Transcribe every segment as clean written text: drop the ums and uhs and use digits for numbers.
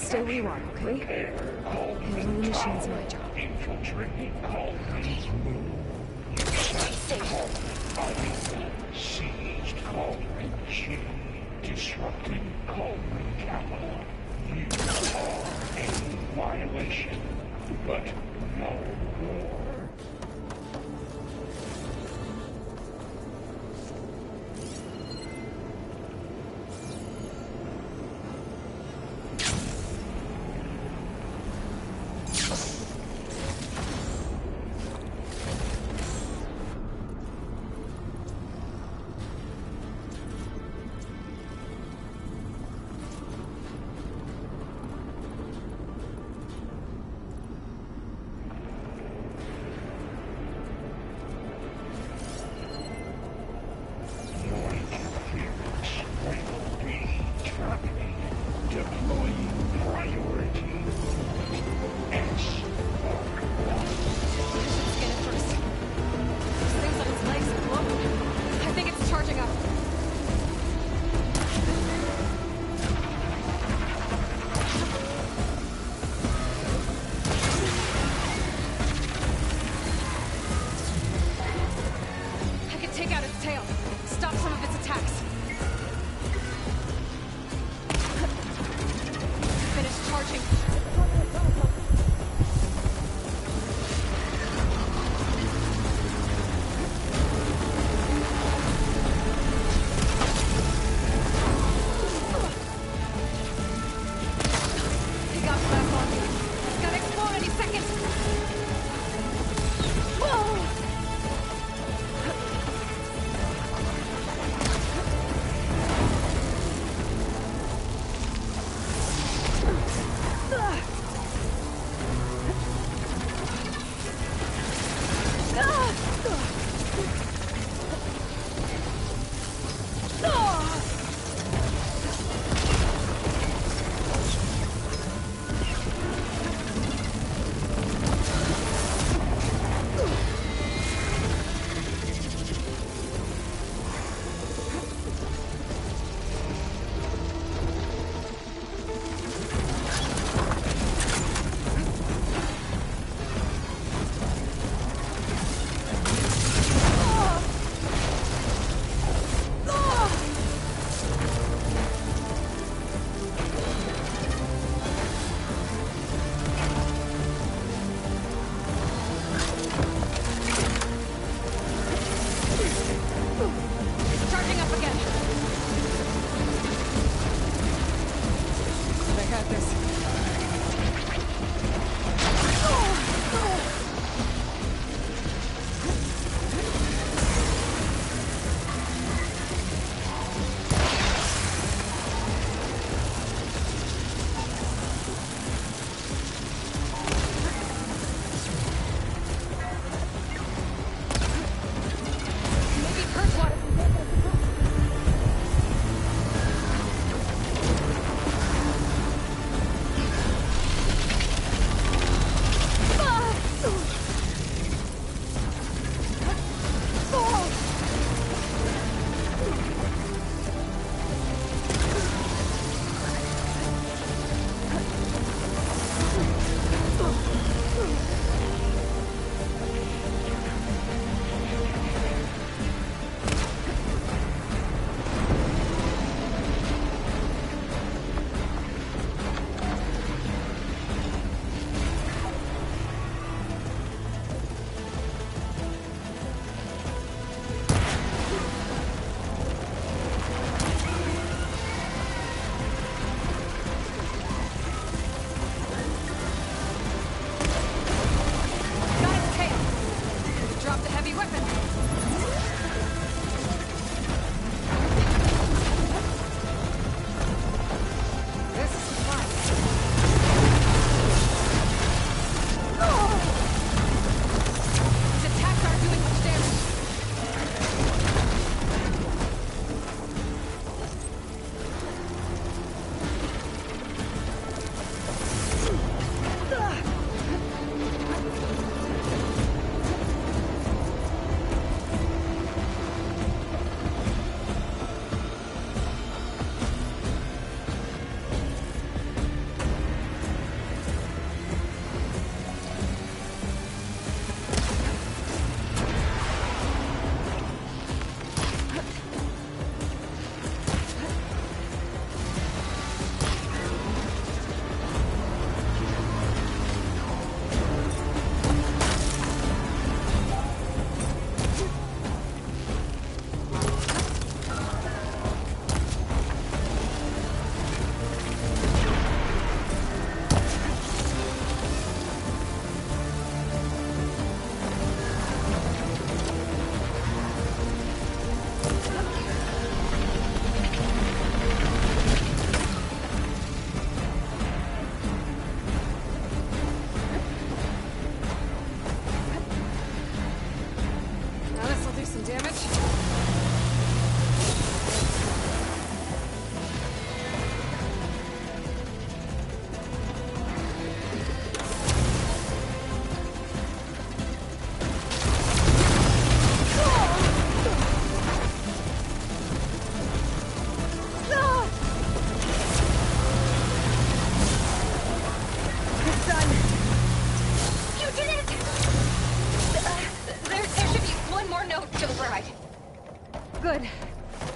Stay where you are, okay? Handling the machine's my job. Infiltrating colonies. Seized colony G. Disrupting colony capital. You are a violation, but no more.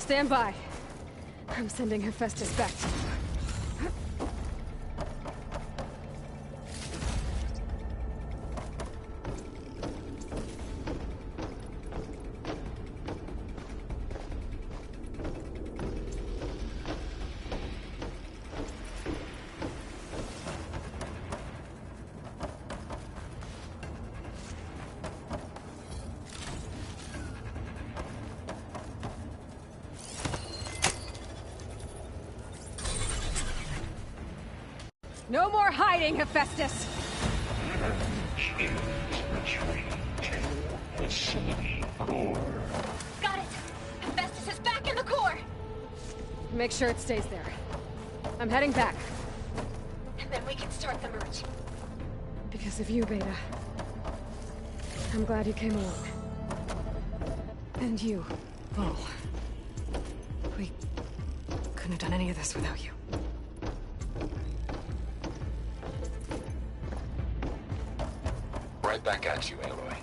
Stand by. I'm sending Hephaestus back to you. No more hiding, Hephaestus! Retreat to facility core. Got it! Hephaestus is back in the core! Make sure it stays there. I'm heading back. And then we can start the merge. Because of you, Beta. I'm glad you came along. And you, Vol. We couldn't have done any of this without you. Right back at you, Aloy.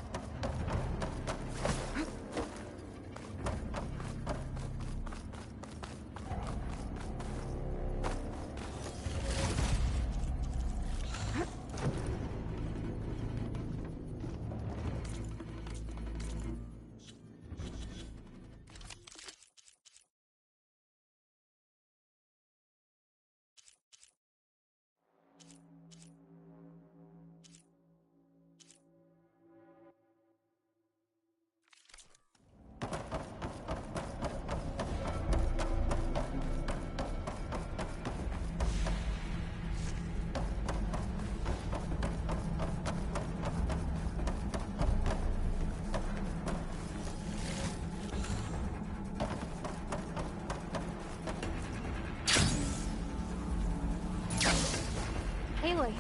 Aloy,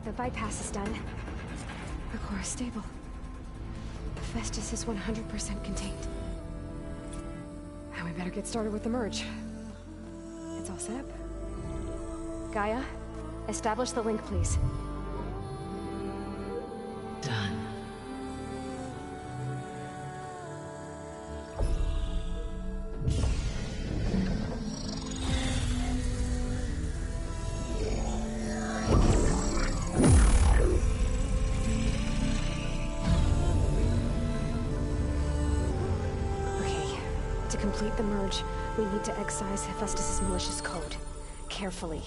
the bypass is done. The core is stable. Hephaestus is 100% contained. And we better get started with the merge. It's all set up. Gaia, establish the link, please. Done. Okay, to complete the merge, we need to excise Hephaestus' malicious code. Carefully.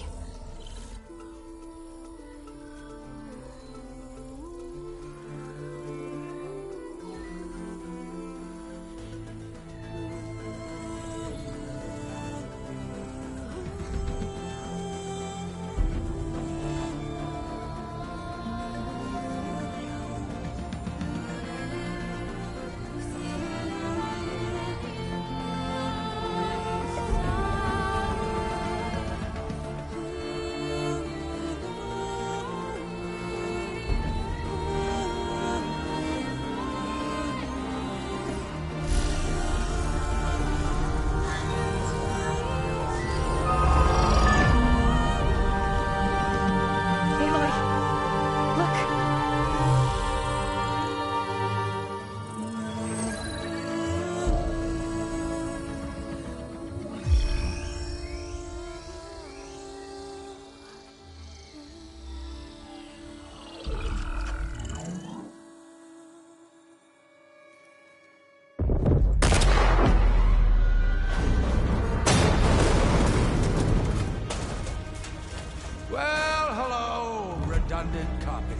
Well, hello, redundant copy.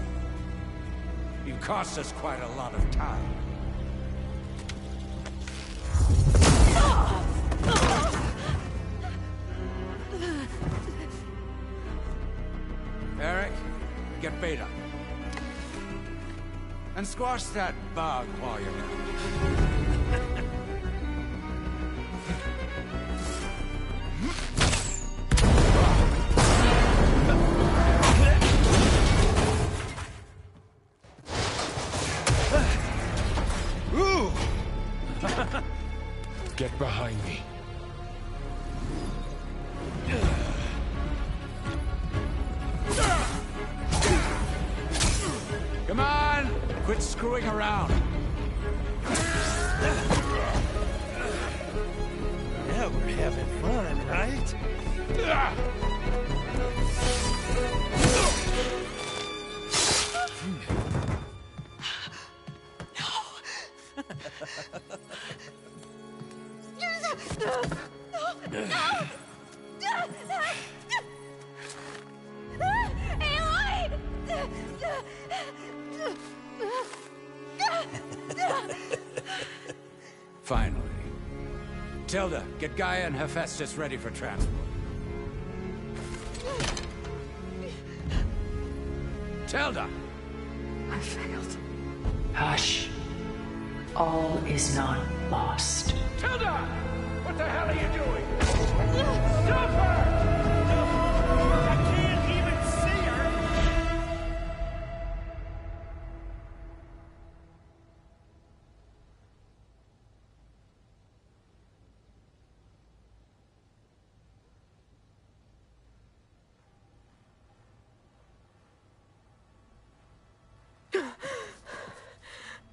You cost us quite a lot of time. Eric, get Beta. And squash that bug while you're at it. Get behind me. Come on! Quit screwing around! having fun, right? Finally. Tilda, get Gaia and Hephaestus ready for transport. Tilda! I failed. Hush. All is not lost. Tilda! What the hell are you doing? Stop her! I can't even see her!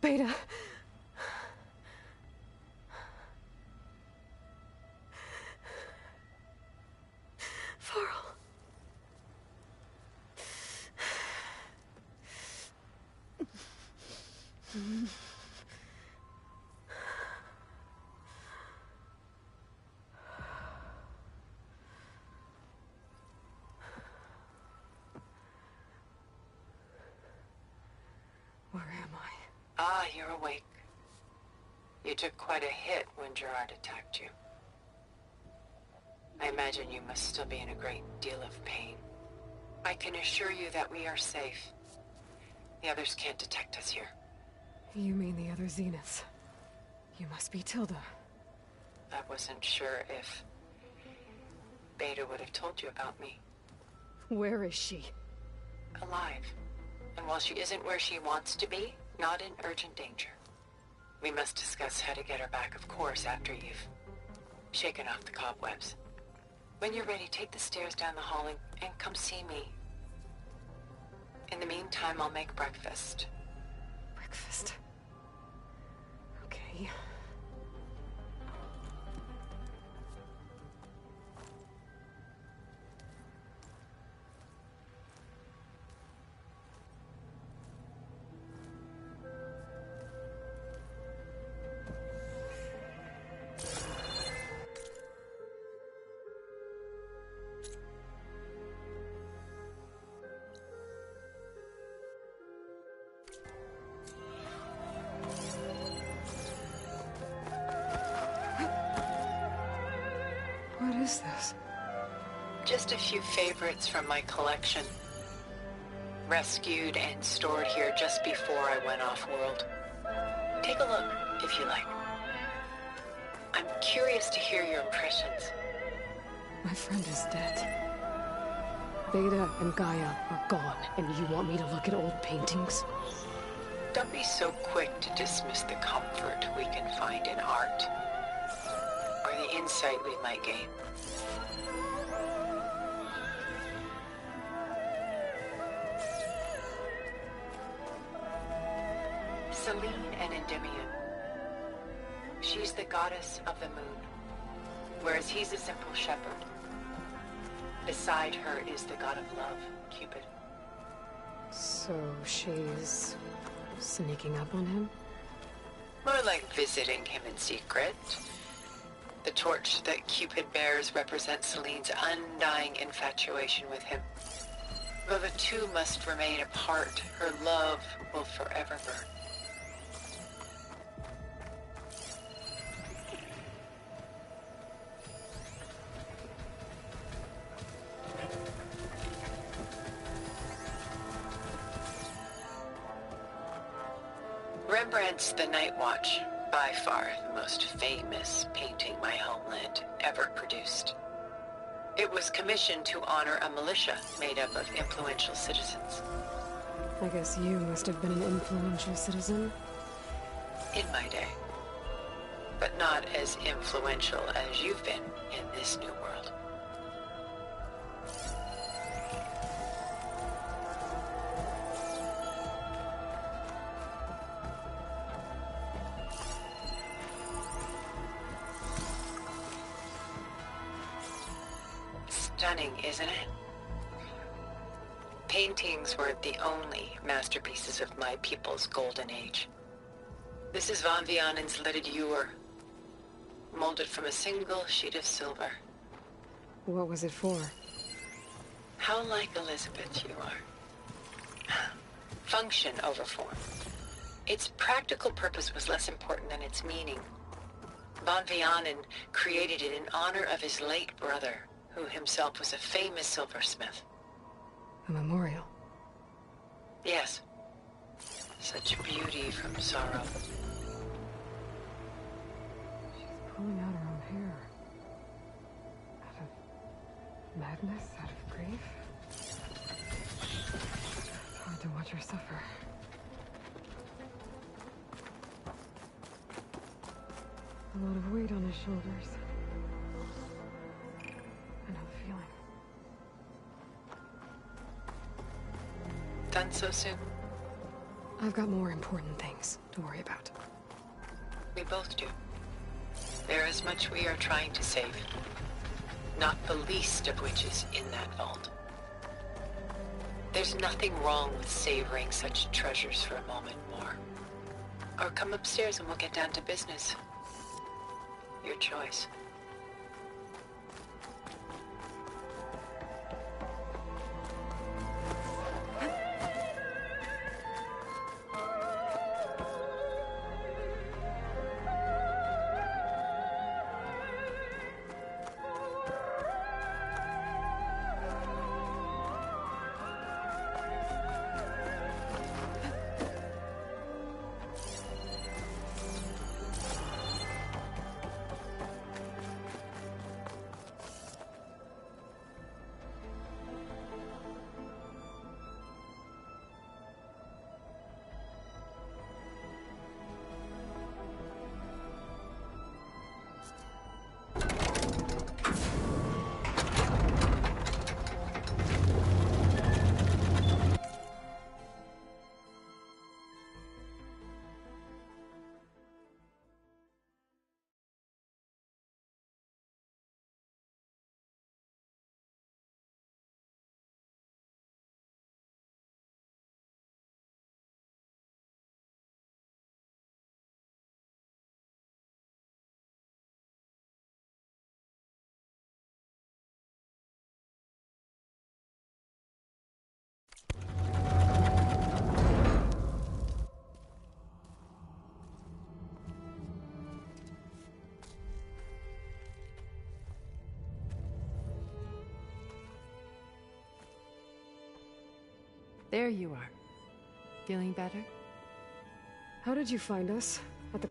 Beta. Varl. Where am I? Ah, you're awake. You took quite a hit when Gerard attacked you. I imagine you must still be in a great deal of pain. I can assure you that we are safe. The others can't detect us here. You mean the other Zeniths? You must be Tilda. I wasn't sure if Beta would have told you about me. Where is she? Alive. And while she isn't where she wants to be, not in urgent danger. We must discuss how to get her back, of course, after you've shaken off the cobwebs. When you're ready, take the stairs down the hall and come see me. In the meantime, I'll make breakfast. Breakfast. Okay. What is this? Just a few favorites from my collection. Rescued and stored here just before I went off-world. Take a look, if you like. I'm curious to hear your impressions. My friend is dead. Beta and Gaia are gone, and you want me to look at old paintings? Don't be so quick to dismiss the comfort we can find in art, or the insight we might gain. Selene and Endymion. She's the goddess of the moon, whereas he's a simple shepherd. Beside her is the god of love, Cupid. So she's sneaking up on him? More like visiting him in secret. The torch that Cupid bears represents Selene's undying infatuation with him. Though the two must remain apart, her love will forever burn. Rembrandt's The Night Watch, by far the most famous painting my homeland ever produced. It was commissioned to honor a militia made up of influential citizens. I guess you must have been an influential citizen. In my day. But not as influential as you've been in this new world. Stunning, isn't it? Paintings weren't the only masterpieces of my people's golden age. This is Von Vianen's Lidded Ewer, molded from a single sheet of silver. What was it for? How like Elizabeth you are. Function over form. Its practical purpose was less important than its meaning. Von Vianen created it in honor of his late brother, who himself was a famous silversmith. A memorial. Yes. Such beauty from sorrow. She's pulling out her own hair. Out of madness? Out of grief? It's hard to watch her suffer. A lot of weight on his shoulders. I know the feeling. Done so soon? I've got more important things to worry about. We both do. There is much we are trying to save. Not the least of which is in that vault. There's nothing wrong with savoring such treasures for a moment more. Or come upstairs and we'll get down to business. Your choice. There you are. Feeling better? How did you find us? At the...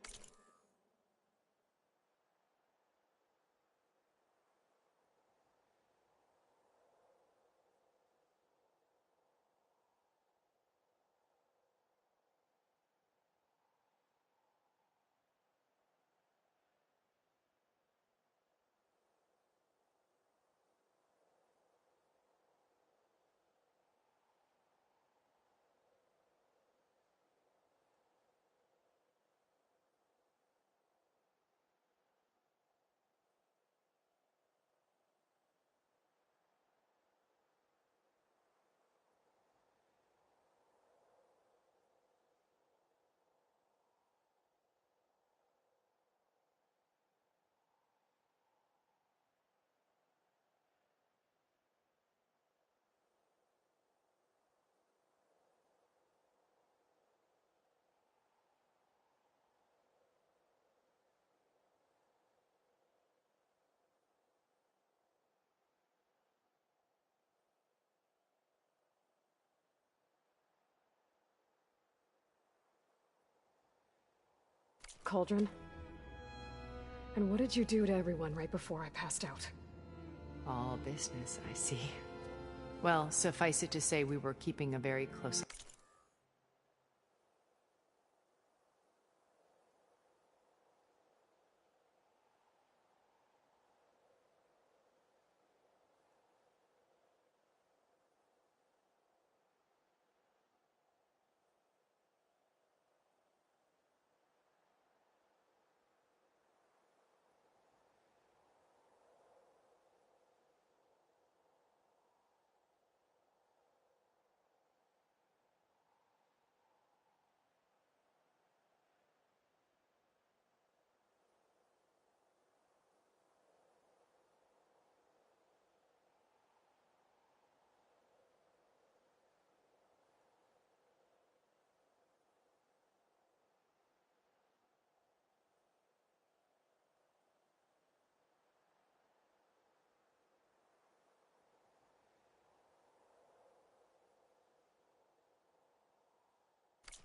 Cauldron? And what did you do to everyone right before I passed out? All business, I see. Well, suffice it to say we were keeping a very close...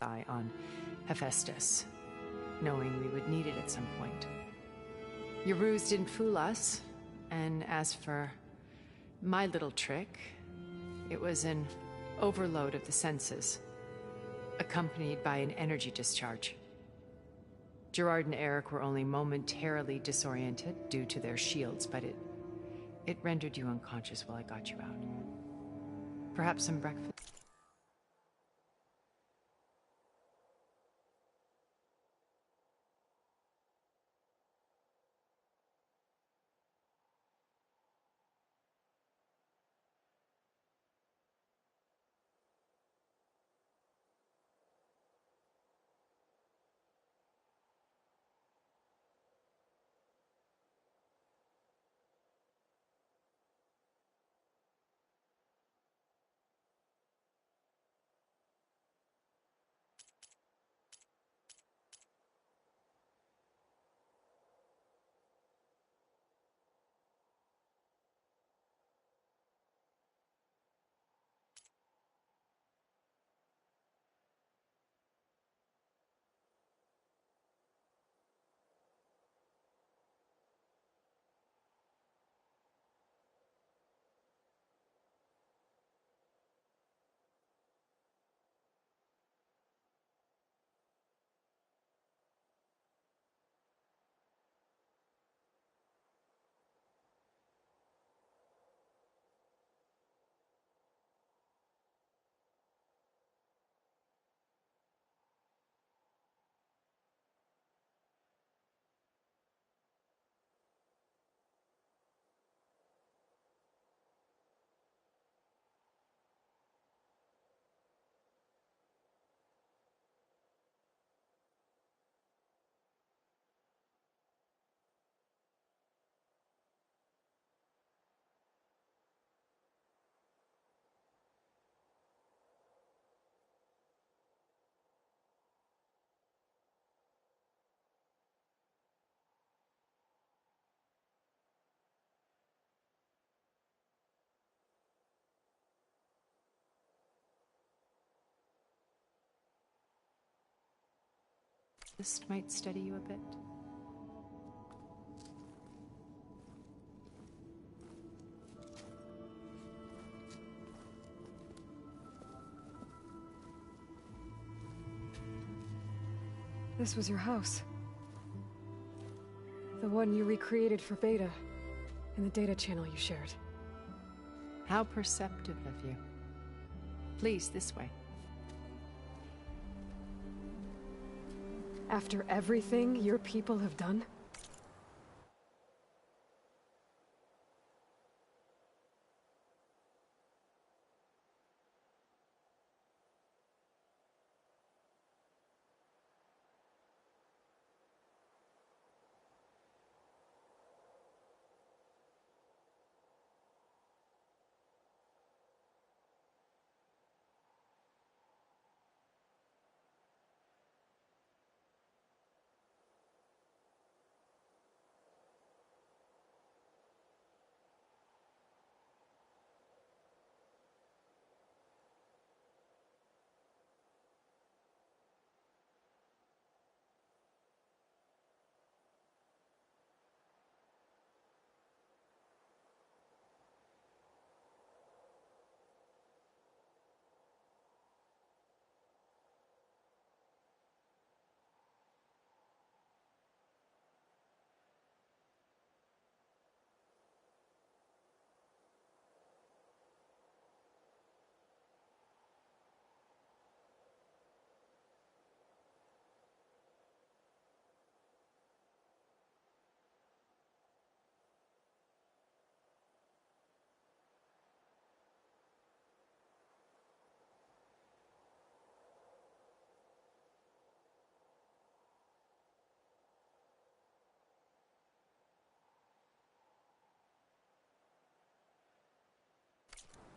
eye on Hephaestus, knowing we would need it at some point. Your ruse didn't fool us, and as for my little trick, it was an overload of the senses, accompanied by an energy discharge. Gerard and Eric were only momentarily disoriented due to their shields, but it rendered you unconscious while I got you out. Perhaps some breakfast? This might steady you a bit. This was your house. The one you recreated for Beta, in the data channel you shared. How perceptive of you. Please, this way. After everything your people have done?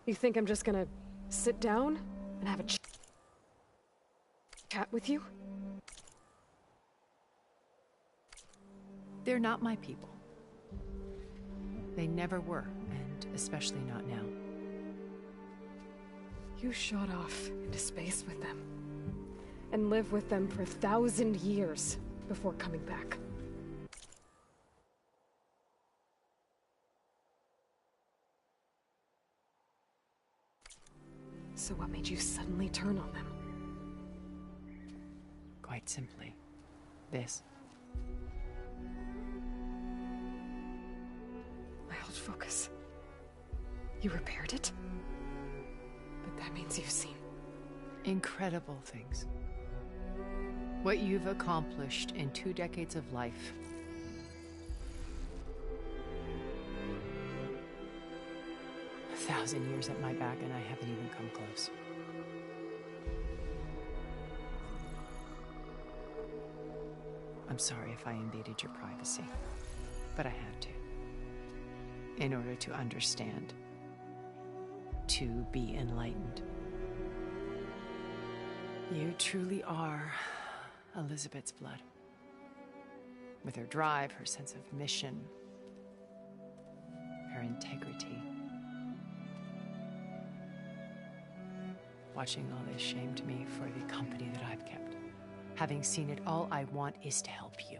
You think I'm just gonna sit down and have a chat with you? They're not my people. They never were, and especially not now. You shot off into space with them. and live with them for 1,000 years before coming back. So what made you suddenly turn on them? Quite simply, this. My old focus. You repaired it? But that means you've seen... Incredible things. What you've accomplished in 2 decades of life. A 1,000 years at my back and I haven't even come close. I'm sorry if I invaded your privacy, but I had to. In order to understand. To be enlightened. You truly are Elizabeth's blood. With her drive, her sense of mission, her integrity. Watching all this shamed me for the company that I've kept. Having seen it, all I want is to help you.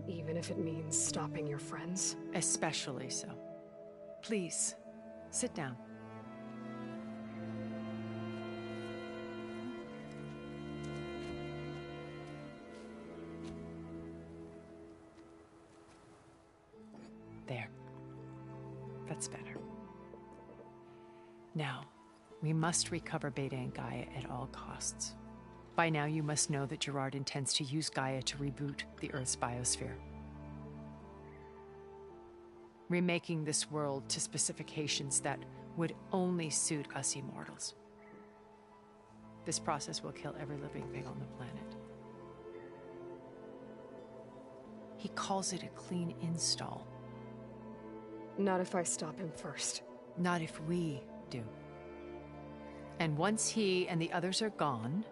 Even if it means stopping your friends? Especially so. Please, sit down. There. That's better. Now, we must recover Beta and Gaia at all costs. By now, you must know that Gerard intends to use Gaia to reboot the Earth's biosphere. Remaking this world to specifications that would only suit us immortals. This process will kill every living thing on the planet. He calls it a clean install. Not if I stop him first. Not if we do. And once he and the others are gone,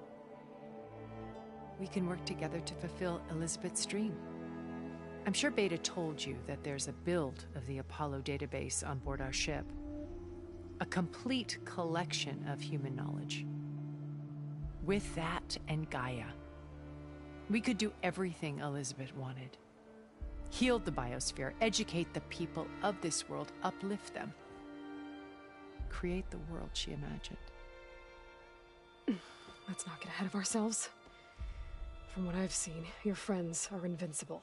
we can work together to fulfill Elizabeth's dream. I'm sure Beta told you that there's a build of the Apollo database on board our ship. A complete collection of human knowledge. With that and Gaia, we could do everything Elizabeth wanted. Heal the biosphere, educate the people of this world, uplift them. Create the world she imagined. Let's not get ahead of ourselves. From what I've seen, your friends are invincible.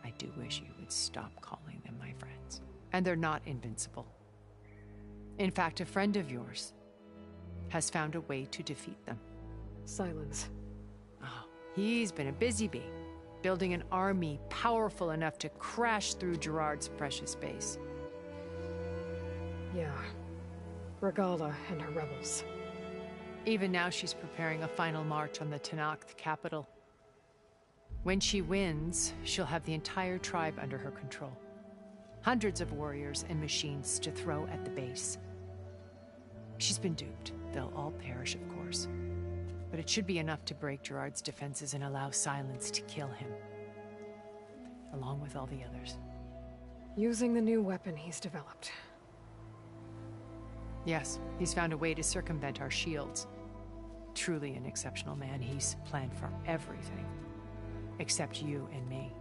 I do wish you would stop calling them my friends. And they're not invincible. In fact, a friend of yours has found a way to defeat them. Sylens. Oh, he's been a busy bee, building an army powerful enough to crash through Gerard's precious base. Yeah. Regalla and her rebels. Even now she's preparing a final march on the Tenakth capital. When she wins, she'll have the entire tribe under her control. Hundreds of warriors and machines to throw at the base. She's been duped. They'll all perish, of course. But it should be enough to break Gerard's defenses and allow Sylens to kill him. Along with all the others. Using the new weapon he's developed. Yes, he's found a way to circumvent our shields. Truly an exceptional man. He's planned for everything. Except you and me.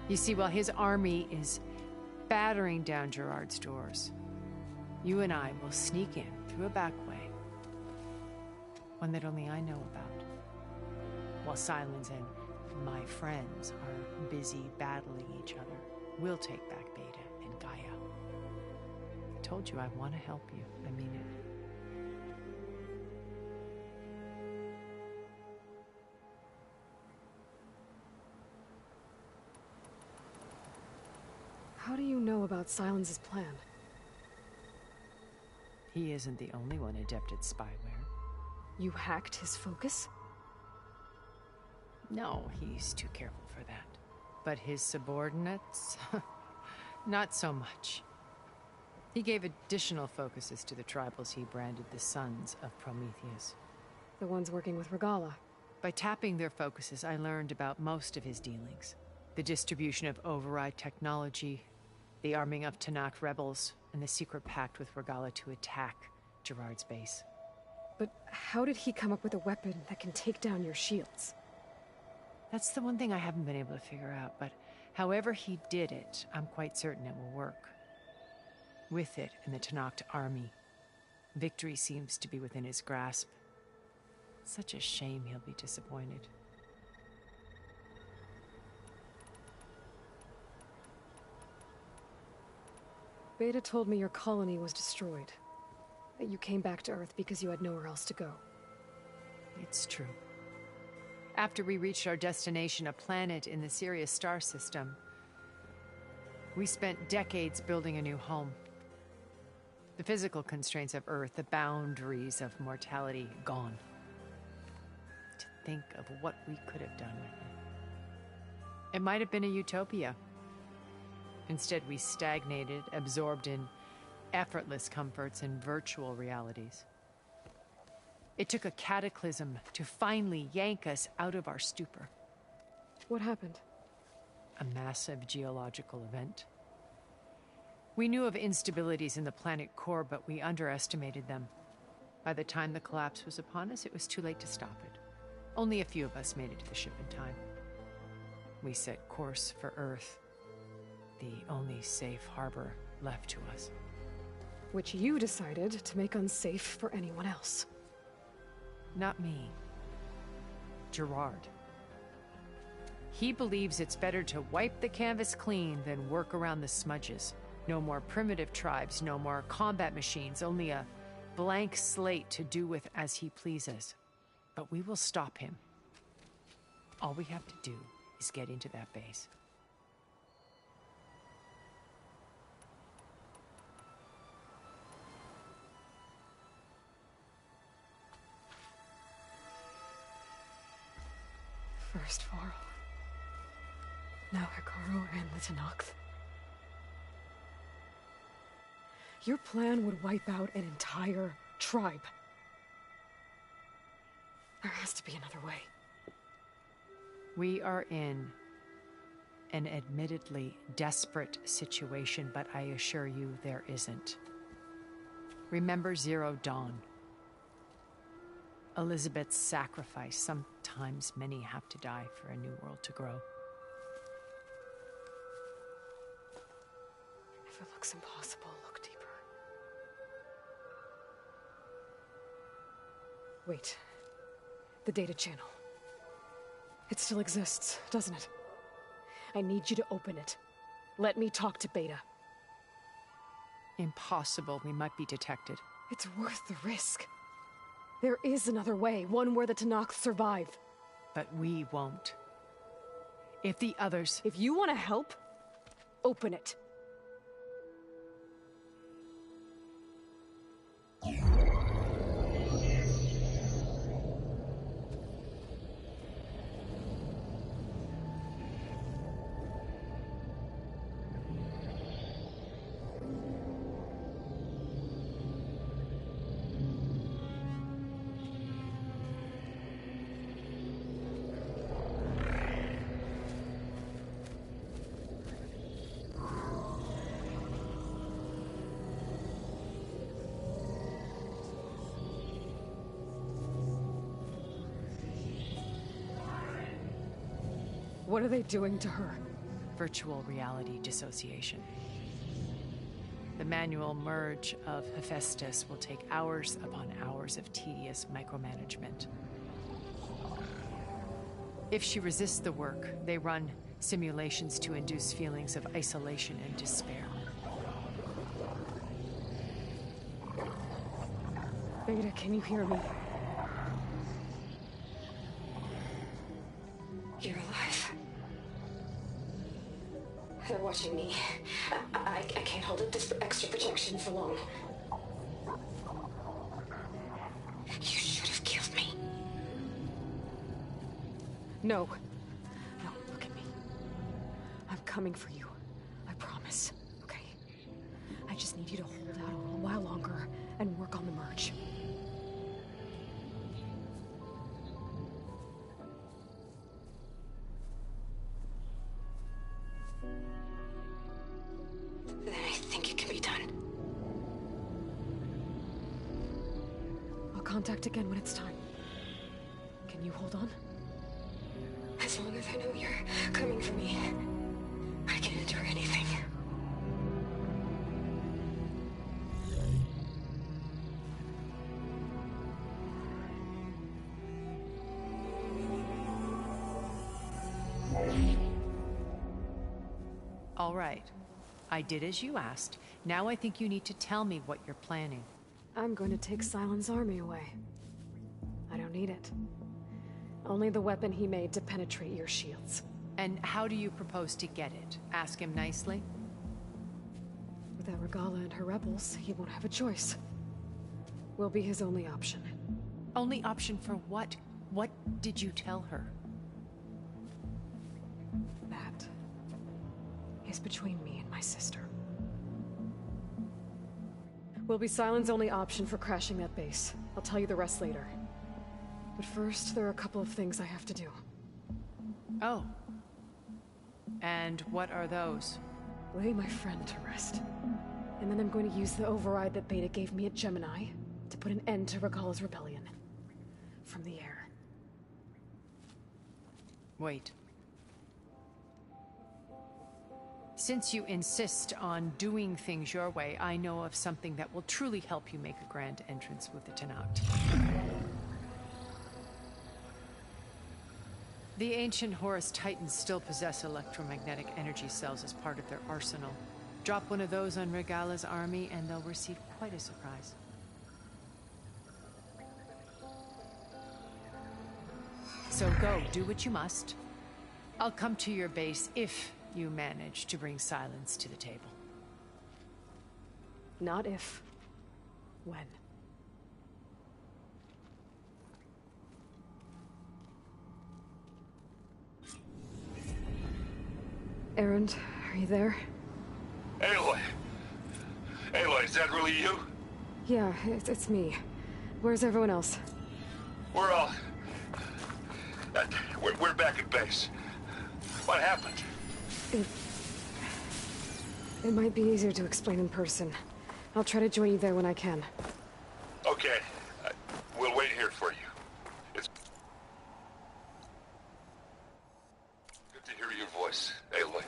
You see, while his army is battering down Gerard's doors, you and I will sneak in through a back way. One that only I know about. While Sylens and my friends are busy battling each other, we'll take back Beta and Gaia. I told you I want to help you. I mean it. How do you know about Sylens' plan? He isn't the only one adept at spyware. You hacked his focus? No, he's too careful for that. But his subordinates? Not so much. He gave additional focuses to the tribals he branded the Sons of Prometheus. The ones working with Regalla. By tapping their focuses, I learned about most of his dealings. The distribution of override technology, the arming of Tenakth rebels, and the secret pact with Regalla to attack Gerard's base. But how did he come up with a weapon that can take down your shields? That's the one thing I haven't been able to figure out, but however he did it, I'm quite certain it will work. With it and the Tenakth army, victory seems to be within his grasp. Such a shame he'll be disappointed. Beta told me your colony was destroyed. That you came back to Earth because you had nowhere else to go. It's true. After we reached our destination, a planet in the Sirius star system, we spent decades building a new home. The physical constraints of Earth, the boundaries of mortality, gone. To think of what we could have done with it. It might have been a utopia. Instead, we stagnated, absorbed in effortless comforts and virtual realities. It took a cataclysm to finally yank us out of our stupor. What happened? A massive geological event. We knew of instabilities in the planet core, but we underestimated them. By the time the collapse was upon us, it was too late to stop it. Only a few of us made it to the ship in time. We set course for Earth, the only safe harbor left to us. Which you decided to make unsafe for anyone else. Not me. Gerard. He believes it's better to wipe the canvas clean than work around the smudges. No more primitive tribes, no more combat machines, only a blank slate to do with as he pleases. But we will stop him. All we have to do is get into that base. First Varl. Now Hekarro and the Tenakth. Your plan would wipe out an entire tribe. There has to be another way. We are in an admittedly desperate situation, but I assure you there isn't. Remember Zero Dawn. Elizabeth's sacrifice. Sometimes many have to die for a new world to grow. If it looks impossible, look deeper. Wait. The data channel. It still exists, doesn't it? I need you to open it. Let me talk to Beta. Impossible. We might be detected. It's worth the risk. There is another way, one where the Tenakth survive. But we won't. If the others... If you want to help, open it. What are they doing to her? Virtual reality dissociation. The manual merge of Hephaestus will take hours upon hours of tedious micromanagement. If she resists the work, they run simulations to induce feelings of isolation and despair. Beta, can you hear me? You're alive. They're watching me. I can't hold up this extra protection for long. You should have killed me. No. No, look at me. I'm coming for you. I promise. Okay? I just need you to hold out a little while longer and work on the merge. Then I think it can be done. I'll contact again when it's time. Can you hold on? As long as I know you're coming for me, I can endure anything. All right. I did as you asked. Now I think you need to tell me what you're planning. I'm going to take Sylens' army away. I don't need it. Only the weapon he made to penetrate your shields. And how do you propose to get it? Ask him nicely? Without Regalla and her rebels, he won't have a choice. We'll be his only option. Only option for what? What did you tell her? That is between me and my sister. Will be Sylens' only option for crashing that base. I'll tell you the rest later. But first, there are a couple of things I have to do. Oh. And what are those? Lay my friend to rest. And then I'm going to use the override that Beta gave me at Gemini to put an end to Regalla's rebellion. From the air. Wait. Since you insist on doing things your way, I know of something that will truly help you make a grand entrance with the Tenakth. The ancient Horus Titans still possess electromagnetic energy cells as part of their arsenal. Drop one of those on Regalla's army and they'll receive quite a surprise. So go, do what you must. I'll come to your base if you manage to bring Sylens to the table. Not if. When. Erend, are you there? Aloy! Aloy, is that really you? Yeah, it's me. Where's everyone else? We're all... We're back at base. What happened? It might be easier to explain in person. I'll try to join you there when I can. Okay. We'll wait here for you. It's good to hear your voice, Aloy.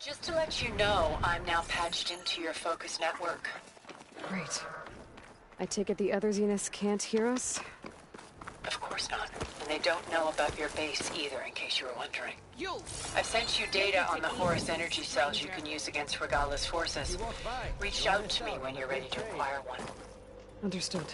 Just to let you know, I'm now patched into your focus network. Great. I take it the other Zeniths can't hear us? Of course not. And they don't know about your base either, in case you were wondering. I've sent you data on the Horus energy cells you can use against Regalla's forces. Reach out to me when you're ready to acquire one. Understood.